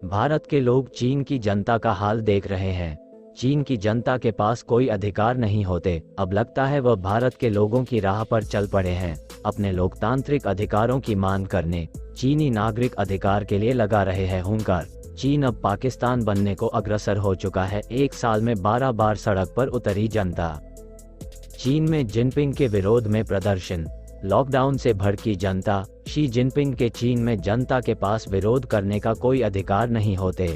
भारत के लोग चीन की जनता का हाल देख रहे हैं। चीन की जनता के पास कोई अधिकार नहीं होते। अब लगता है वह भारत के लोगों की राह पर चल पड़े हैं। अपने लोकतांत्रिक अधिकारों की मांग करने चीनी नागरिक अधिकार के लिए लगा रहे हैं हुंकार। चीन अब पाकिस्तान बनने को अग्रसर हो चुका है। एक साल में 12 बार सड़क पर उतरी जनता। चीन में जिनपिंग के विरोध में प्रदर्शन, लॉकडाउन से भड़की जनता। शी जिनपिंग के चीन में जनता के पास विरोध करने का कोई अधिकार नहीं होते।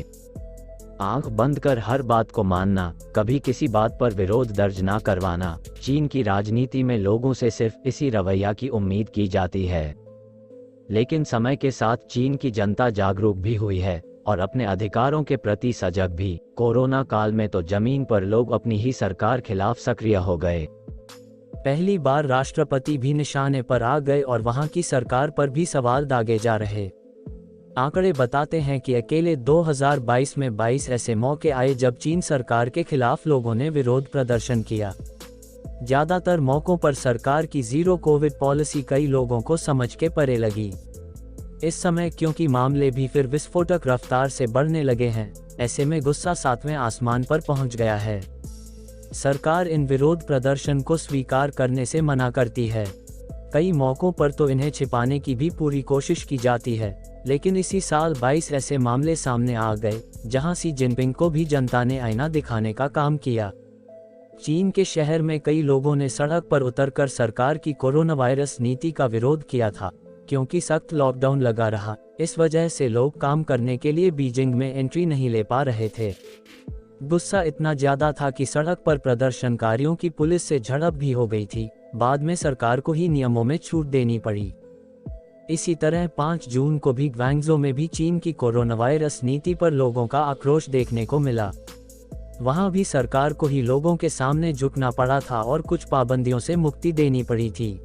आंख बंद कर हर बात को मानना, कभी किसी बात पर विरोध दर्ज ना करवाना। चीन की राजनीति में लोगों से सिर्फ इसी रवैया की उम्मीद की जाती है। लेकिन समय के साथ चीन की जनता जागरूक भी हुई है और अपने अधिकारों के प्रति सजग भी। कोरोना काल में तो जमीन पर लोग अपनी ही सरकार खिलाफ सक्रिय हो गए। पहली बार राष्ट्रपति भी निशाने पर आ गए और वहां की सरकार पर भी सवाल दागे जा रहे। आंकड़े बताते हैं कि अकेले 2022 में 22 ऐसे मौके आए जब चीन सरकार के खिलाफ लोगों ने विरोध प्रदर्शन किया। ज्यादातर मौकों पर सरकार की जीरो कोविड पॉलिसी कई लोगों को समझ के परे लगी। इस समय क्योंकि मामले भी फिर विस्फोटक रफ्तार से बढ़ने लगे हैं, ऐसे में गुस्सा 7वें आसमान पर पहुंच गया है। सरकार इन विरोध प्रदर्शन को स्वीकार करने से मना करती है। कई मौकों पर तो इन्हें छिपाने की भी पूरी कोशिश की जाती है। लेकिन इसी साल 22 ऐसे मामले सामने आ गए जहां शी जिनपिंग को भी जनता ने आईना दिखाने का काम किया। चीन के शहर में कई लोगों ने सड़क पर उतरकर सरकार की कोरोना वायरस नीति का विरोध किया था। क्योंकि सख्त लॉकडाउन लगा रहा, इस वजह से लोग काम करने के लिए बीजिंग में एंट्री नहीं ले पा रहे थे। गुस्सा इतना ज्यादा था कि सड़क पर प्रदर्शनकारियों की पुलिस से झड़प भी हो गई थी। बाद में सरकार को ही नियमों में छूट देनी पड़ी। इसी तरह 5 जून को भी ग्वांगझो में भी चीन की कोरोना वायरस नीति पर लोगों का आक्रोश देखने को मिला। वहां भी सरकार को ही लोगों के सामने झुकना पड़ा था और कुछ पाबंदियों से मुक्ति देनी पड़ी थी।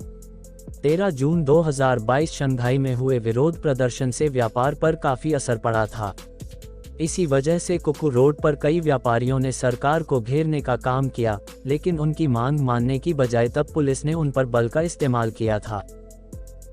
13 जून 2022 शंघाई में हुए विरोध प्रदर्शन से व्यापार पर काफी असर पड़ा था। इसी वजह से कुकू रोड पर कई व्यापारियों ने सरकार को घेरने का काम किया, लेकिन उनकी मांग मानने की बजाय तब पुलिस ने उन पर बल का इस्तेमाल किया था।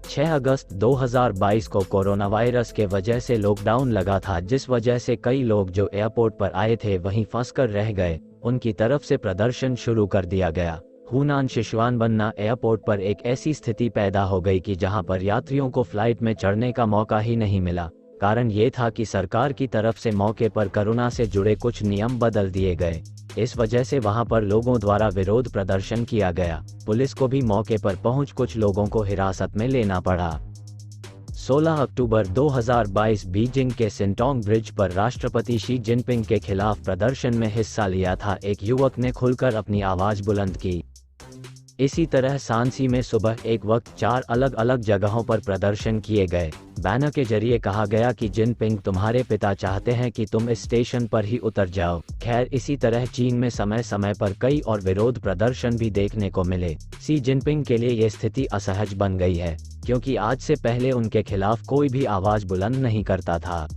6 अगस्त 2022 को कोरोना वायरस के वजह से लॉकडाउन लगा था, जिस वजह से कई लोग जो एयरपोर्ट पर आए थे वहीं फंसकर रह गए। उनकी तरफ से प्रदर्शन शुरू कर दिया गया। हुनान सिचुआनबन्ना एयरपोर्ट पर एक ऐसी स्थिति पैदा हो गई कि जहां पर यात्रियों को फ्लाइट में चढ़ने का मौका ही नहीं मिला। कारण ये था कि सरकार की तरफ से मौके पर कोरोना से जुड़े कुछ नियम बदल दिए गए। इस वजह से वहां पर लोगों द्वारा विरोध प्रदर्शन किया गया। पुलिस को भी मौके पर पहुंच कुछ लोगों को हिरासत में लेना पड़ा। 16 अक्टूबर 2022 बीजिंग के सिंटोंग ब्रिज पर राष्ट्रपति शी जिनपिंग के खिलाफ प्रदर्शन में हिस्सा लिया था। एक युवक ने खुलकर अपनी आवाज बुलंद की। इसी तरह सांसी में सुबह एक वक्त 4 अलग अलग जगहों पर प्रदर्शन किए गए। बैनर के जरिए कहा गया कि जिनपिंग तुम्हारे पिता चाहते हैं कि तुम इस स्टेशन पर ही उतर जाओ। खैर, इसी तरह चीन में समय समय पर कई और विरोध प्रदर्शन भी देखने को मिले। शी जिनपिंग के लिए यह स्थिति असहज बन गई है, क्योंकि आज से पहले उनके खिलाफ कोई भी आवाज बुलंद नहीं करता था।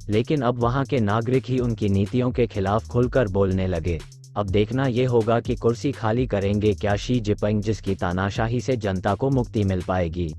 लेकिन अब वहां के नागरिक ही उनकी नीतियों के खिलाफ खुलकर बोलने लगे। अब देखना ये होगा कि कुर्सी खाली करेंगे क्या शी जिनपिंग, जिसकी तानाशाही से जनता को मुक्ति मिल पाएगी।